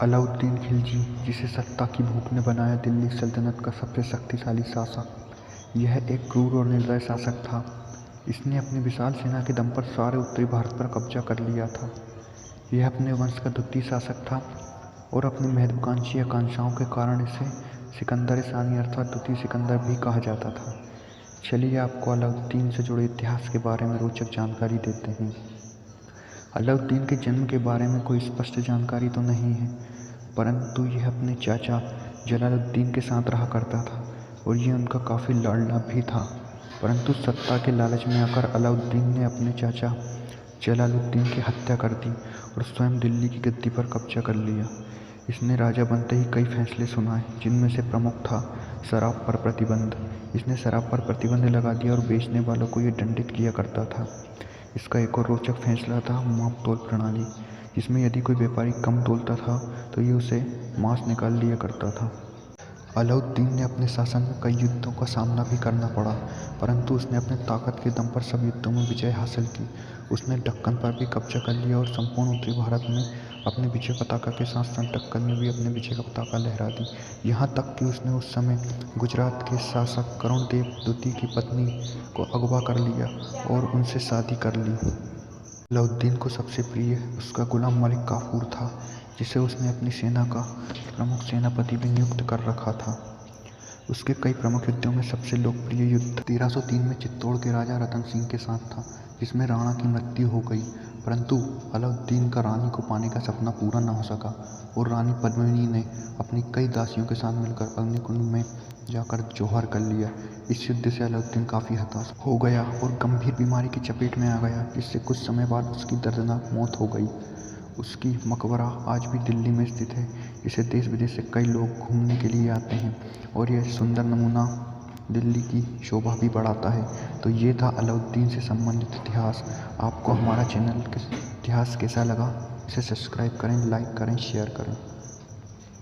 अलाउद्दीन खिलजी, जिसे सत्ता की भूख ने बनाया दिल्ली सल्तनत का सबसे शक्तिशाली शासक, यह एक क्रूर और निर्दय शासक था। इसने अपनी विशाल सेना के दम पर सारे उत्तरी भारत पर कब्जा कर लिया था। यह अपने वंश का द्वितीय शासक था और अपनी महत्वाकांक्षी आकांक्षाओं के कारण इसे सिकंदर सानी अर्थात द्वितीय सिकंदर भी कहा जाता था। चलिए आपको अलाउद्दीन से जुड़े इतिहास के बारे में रोचक जानकारी देते हैं। अलाउद्दीन के जन्म के बारे में कोई स्पष्ट जानकारी तो नहीं है, परंतु यह अपने चाचा जलालुद्दीन के साथ रहा करता था और यह उनका काफ़ी लाडला भी था। परंतु सत्ता के लालच में आकर अलाउद्दीन ने अपने चाचा जलालुद्दीन की हत्या कर दी और स्वयं दिल्ली की गद्दी पर कब्जा कर लिया। इसने राजा बनते ही कई फैसले सुनाए, जिनमें से प्रमुख था शराब पर प्रतिबंध। इसने शराब पर प्रतिबंध लगा दिया और बेचने वालों को ये दंडित किया करता था। इसका एक और रोचक फैसला था माप तोल प्रणाली, जिसमें यदि कोई व्यापारी कम तोलता था तो ये उसे मांस निकाल लिया करता था। अलाउद्दीन ने अपने शासन में कई युद्धों का सामना भी करना पड़ा, परंतु उसने अपने ताकत के दम पर सब युद्धों में विजय हासिल की। उसने दक्कन पर भी कब्जा कर लिया और संपूर्ण उत्तरी भारत में अपने विजय पताका के साथ साथ दक्कन में भी अपने विजय का पताका लहरा दी। यहाँ तक कि उसने उस समय गुजरात के शासक करुणदेव द्वितीय की पत्नी को अगवा कर लिया और उनसे शादी कर ली। अलाउद्दीन को सबसे प्रिय उसका गुलाम मलिक काफूर था, जिसे उसने अपनी सेना का प्रमुख सेनापति भी नियुक्त कर रखा था। उसके कई प्रमुख युद्धों में सबसे लोकप्रिय युद्ध 1303 में चित्तौड़ के राजा रतन सिंह के साथ था, जिसमें राणा की मृत्यु हो गई। परंतु अलाउद्दीन का रानी को पाने का सपना पूरा न हो सका और रानी पद्मिनी ने अपनी कई दासियों के साथ मिलकर अग्निकुंड में जाकर जौहर कर लिया। इस युद्ध से अलाउद्दीन काफ़ी हताश हो गया और गंभीर बीमारी की चपेट में आ गया, जिससे कुछ समय बाद उसकी दर्दनाक मौत हो गई। उसकी मकबरा आज भी दिल्ली में स्थित है, जिसे देश विदेश से कई लोग घूमने के लिए आते हैं और यह सुंदर नमूना दिल्ली की शोभा भी बढ़ाता है। तो ये था अलाउद्दीन से संबंधित इतिहास। आपको हमारा चैनल इतिहास कैसा लगा, इसे सब्सक्राइब करें, लाइक करें, शेयर करें।